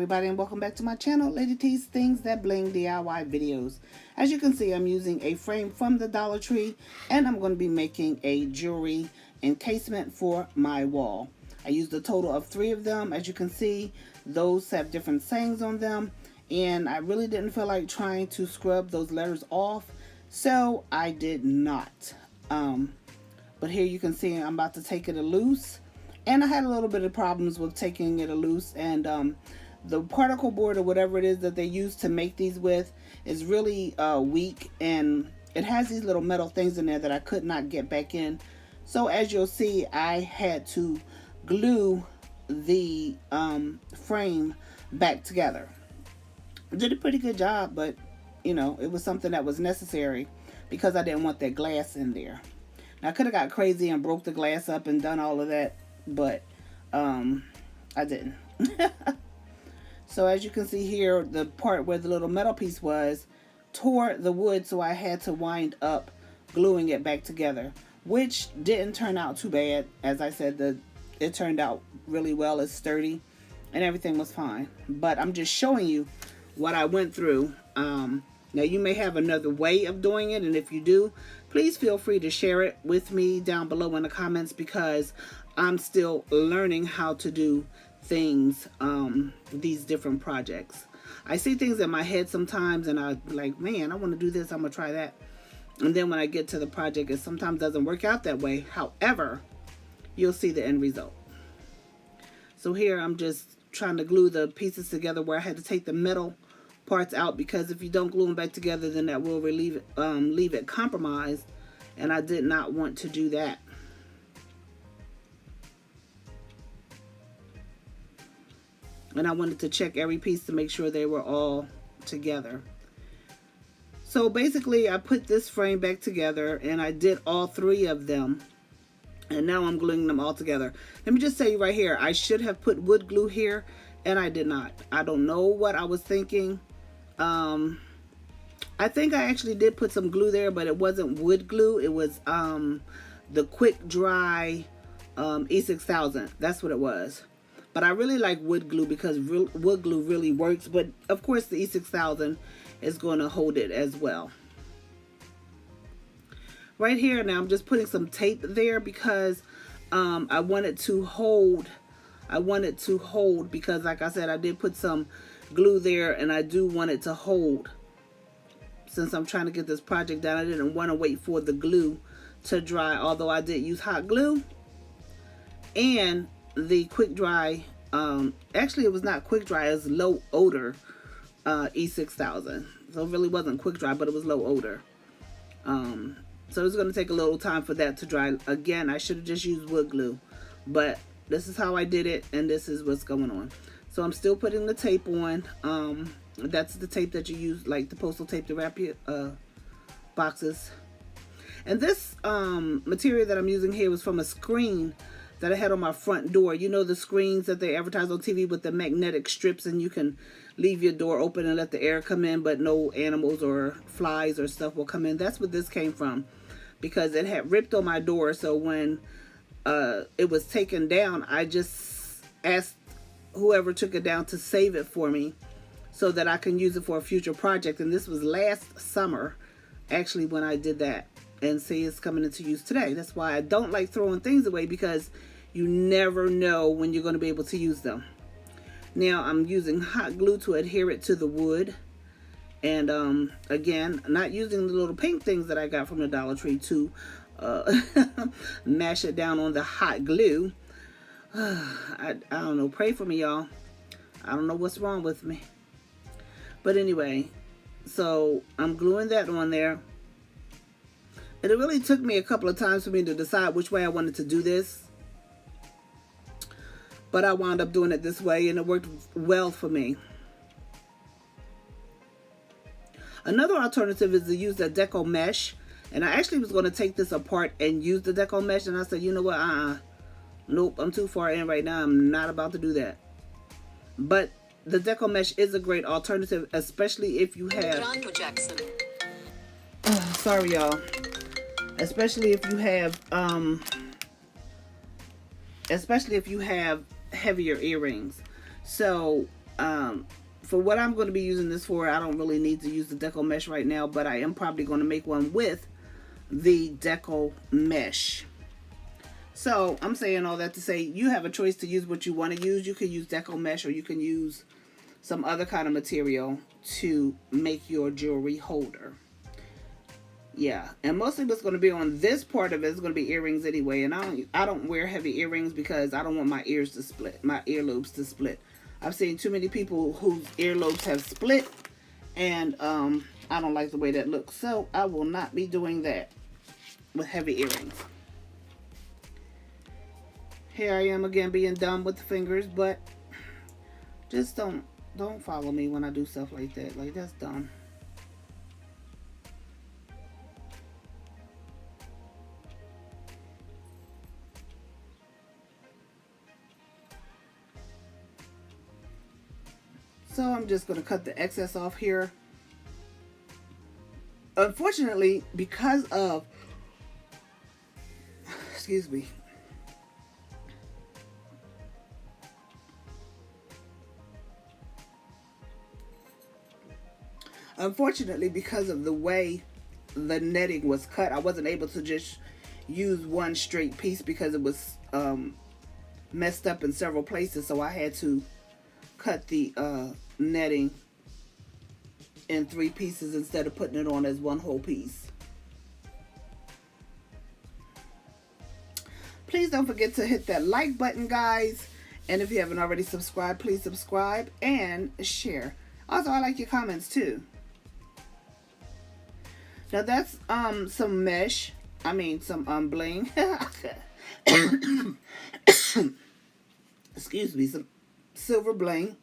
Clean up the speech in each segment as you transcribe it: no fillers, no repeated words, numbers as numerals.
everybody, and welcome back to my channel, Lady T's Things That Bling DIY videos. As you can see, I'm using a frame from the Dollar Tree, and I'm going to be making a jewelry encasement for my wall. I used a total of 3 of them. As you can see, those have different sayings on them, and I really didn't feel like trying to scrub those letters off, so I did not. But here you can see I'm about to take it loose. And I had a little bit of problems with taking it loose, and the particle board or whatever it is that they use to make these with is really weak, and it has these little metal things in there that I could not get back in. So as you'll see, I had to glue the frame back together. I did a pretty good job, but you know, it was something that was necessary because I didn't want that glass in there. Now I could have got crazy and broke the glass up and done all of that, but I didn't. So as you can see here, the part where the little metal piece was tore the wood, so I had to wind up gluing it back together, which didn't turn out too bad. As I said, it turned out really well. It's sturdy and everything was fine, but I'm just showing you what I went through. Now you may have another way of doing it, and if you do, please feel free to share it with me down below in the comments, because I'm still learning how to do things, these different projects. I see things in my head sometimes and I'm like, man, I want to do this, I'm gonna try that. And then when I get to the project, it sometimes doesn't work out that way. However, you'll see the end result. So here I'm just trying to glue the pieces together where I had to take the metal parts out, because if you don't glue them back together, then that will leave it compromised, and I did not want to do that. And I wanted to check every piece to make sure they were all together. So basically I put this frame back together, and I did all 3 of them, and now I'm gluing them all together. Let me just say right here, I should have put wood glue here, and I did not. I don't know what I was thinking. I think I actually did put some glue there, but it wasn't wood glue. It was the quick dry E6000. That's what it was. But I really like wood glue because wood glue really works. But of course the E6000 is going to hold it as well. Right here now I'm just putting some tape there because I wanted to hold. Because like I said, I did put some glue there, and I do want it to hold. Since I'm trying to get this project done, I didn't want to wait for the glue to dry, although I did use hot glue and the quick dry. Actually it was not quick dry, it was low odor E6000. So it really wasn't quick dry, but it was low odor. So it's going to take a little time for that to dry. Again, I should have just used wood glue, but this is how I did it, and this is what's going on. So I'm still putting the tape on. That's the tape that you use, like the postal tape, to wrap your boxes. And this material that I'm using here was from a screen that I had on my front door. You know the screens that they advertise on TV with the magnetic strips, and you can leave your door open and let the air come in, but no animals or flies or stuff will come in. That's what this came from, because it had ripped on my door. So when it was taken down, I just asked whoever took it down to save it for me so that I can use it for a future project. And this was last summer actually when I did that, and see, it's coming into use today. That's why I don't like throwing things away, because you never know when you're going to be able to use them. Now I'm using hot glue to adhere it to the wood, and again, not using the little pink things that I got from the Dollar Tree to mash it down on the hot glue. I don't know, pray for me, y'all. I don't know what's wrong with me, but anyway, so I'm gluing that on there. And it really took me a couple of times for me to decide which way I wanted to do this. But I wound up doing it this way, and it worked well for me. Another alternative is to use the deco mesh. And I actually was going to take this apart and use the deco mesh. And I said, you know what? Nope, I'm too far in right now. I'm not about to do that. But the deco mesh is a great alternative, especially if you have... sorry, y'all. Especially if you have heavier earrings. So For what I'm going to be using this for, I don't really need to use the deco mesh right now, but I am probably going to make one with the deco mesh. So I'm saying all that to say you have a choice to use what you want to use. You can use deco mesh, or you can use some other kind of material to make your jewelry holder. Yeah, and mostly what's going to be on this part of it is going to be earrings anyway. And I don't wear heavy earrings because I don't want my ears to split, my earlobes to split. I've seen too many people whose earlobes have split, and I don't like the way that looks. So I will not be doing that with heavy earrings. Here I am again being dumb with the fingers, but just don't follow me when I do stuff like that. Like, that's dumb. So I'm just going to cut the excess off here. Unfortunately, because of, excuse me. Unfortunately, because of the way the netting was cut, I wasn't able to just use one straight piece because it was messed up in several places. So I had to cut the netting in 3 pieces instead of putting it on as one whole piece. Please don't forget to hit that like button, guys. And if you haven't already subscribed, please subscribe and share. Also, I like your comments too. Now that's some mesh. I mean some bling. Excuse me, some silver bling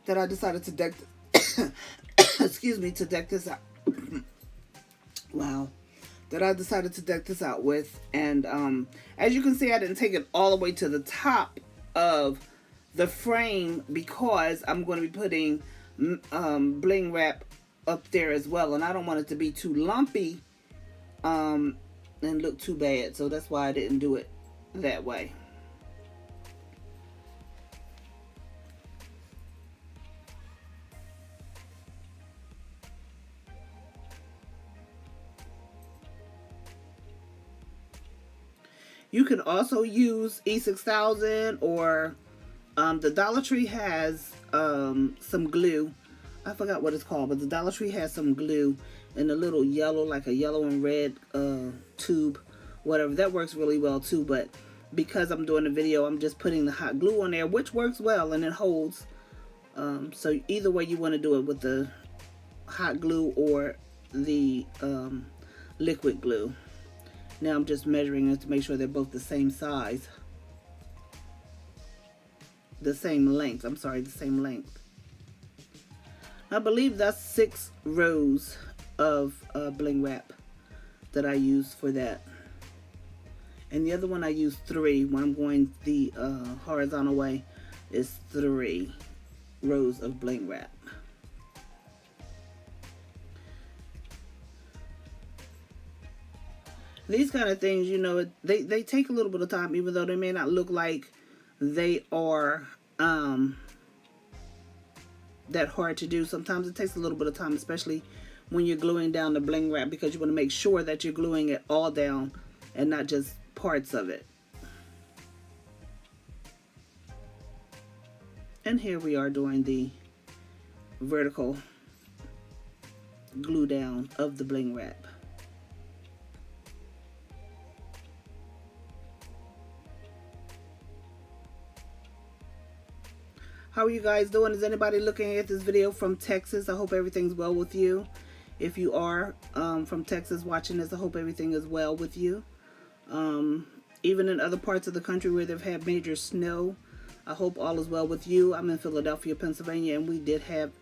that I decided to deck excuse me, to deck this out. Wow. That I decided to deck this out with. And as you can see, I didn't take it all the way to the top of the frame because I'm going to be putting bling wrap up there as well, and I don't want it to be too lumpy and look too bad. So that's why I didn't do it that way. You can also use E6000 or the Dollar Tree has some glue. I forgot what it's called, but the Dollar Tree has some glue in a little yellow, like a yellow and red tube, whatever. That works really well too, but because I'm doing a video, I'm just putting the hot glue on there, which works well and it holds. So either way you want to do it, with the hot glue or the liquid glue. Now I'm just measuring it to make sure they're both the same size. The same length. I'm sorry, the same length. I believe that's 6 rows of bling wrap that I use for that. And the other one I use 3. When I'm going the horizontal way, is 3 rows of bling wrap. These kind of things, you know, they take a little bit of time, even though they may not look like they are that hard to do. Sometimes it takes a little bit of time, especially when you're gluing down the bling wrap, because you want to make sure that you're gluing it all down and not just parts of it. And here we are doing the vertical glue down of the bling wrap. How are you guys doing? Is anybody looking at this video from Texas? I hope everything's well with you. If you are from Texas watching this, I hope everything is well with you. Even in other parts of the country where they've had major snow, I hope all is well with you. I'm in Philadelphia, Pennsylvania, and we did have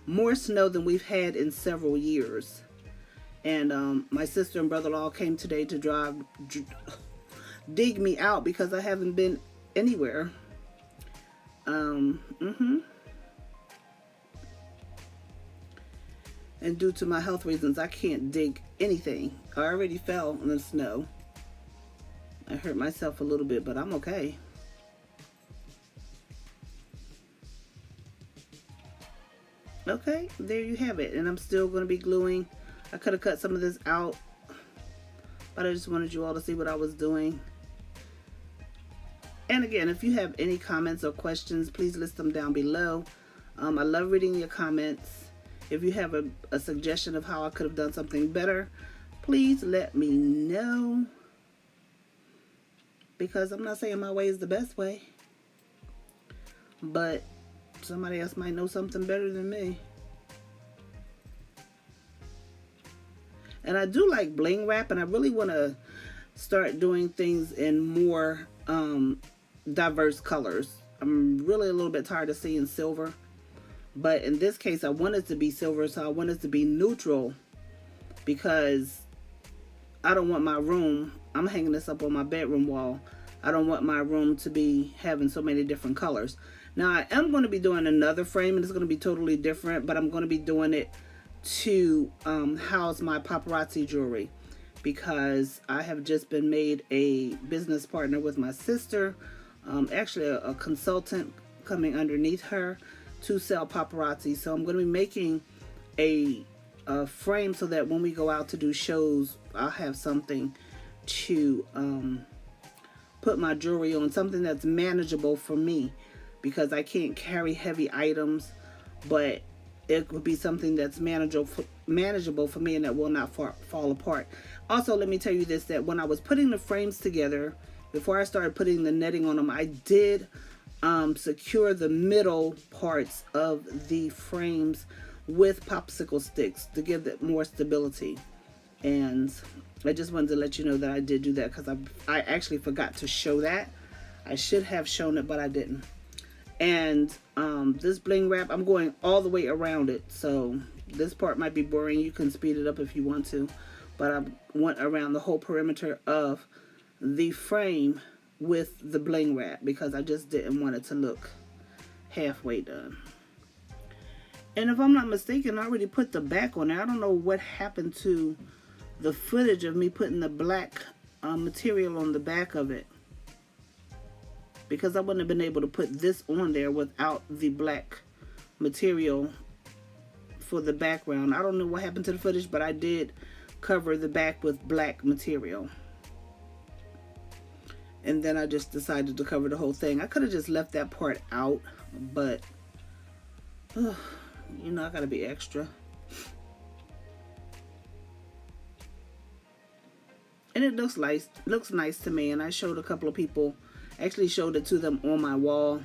more snow than we've had in several years. And my sister and brother-in-law came today to dig me out because I haven't been anywhere. And due to my health reasons, I can't dig anything. I already fell in the snow. I hurt myself a little bit, but I'm okay. Okay, there you have it. And I'm still going to be gluing. I could have cut some of this out, but I just wanted you all to see what I was doing. And again, if you have any comments or questions, please list them down below. I love reading your comments. If you have a suggestion of how I could have done something better, please let me know. Because I'm not saying my way is the best way, but somebody else might know something better than me. And I do like bling wrap, and I really want to start doing things in more diverse colors. I'm really a little bit tired of seeing silver, but in this case I want it to be silver, so I want it to be neutral, because I don't want my room, I'm hanging this up on my bedroom wall, I don't want my room to be having so many different colors. Now I am going to be doing another frame, and it's going to be totally different, but I'm going to be doing it to house my paparazzi jewelry, because I have just been made a business partner with my sister, actually a consultant coming underneath her to sell paparazzi. So I'm going to be making a frame so that when we go out to do shows, I'll have something to put my jewelry on, something that's manageable for me, because I can't carry heavy items, but it would be something that's manageable for me and that will not fall apart. Also, let me tell you this, that when I was putting the frames together, before I started putting the netting on them, I did secure the middle parts of the frames with popsicle sticks to give it more stability. And I just wanted to let you know that I did do that, because I actually forgot to show that. I should have shown it, but I didn't. And this bling wrap, I'm going all the way around it, so this part might be boring. You can speed it up if you want to, but I went around the whole perimeter of the frame with the bling wrap, because I just didn't want it to look halfway done. And if I'm not mistaken, I already put the back on there. I don't know what happened to the footage of me putting the black material on the back of it, because I wouldn't have been able to put this on there without the black material for the background. I don't know what happened to the footage, but I did cover the back with black material. And then I just decided to cover the whole thing. I could have just left that part out, but you know, I gotta be extra. And it looks nice to me, and I showed a couple of people, actually showed it to them on my wall,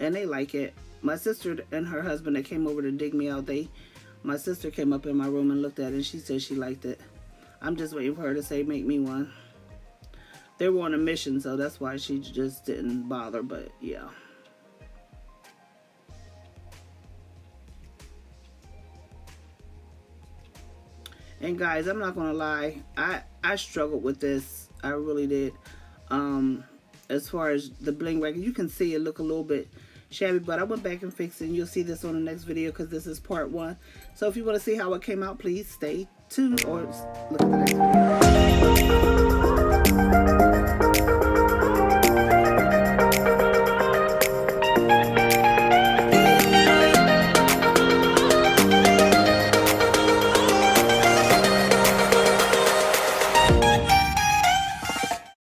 and they like it. My sister and her husband that came over to dig me out, my sister came up in my room and looked at it, and she said she liked it. I'm just waiting for her to say make me one. They were on a mission, so that's why she just didn't bother, but yeah. And guys, I'm not gonna lie, I struggled with this. I really did. As far as the bling wrap, you can see it look a little bit shabby, but I went back and fixed it, and you'll see this on the next video, because this is part 1. So if you want to see how it came out, please stay tuned or look at the next video.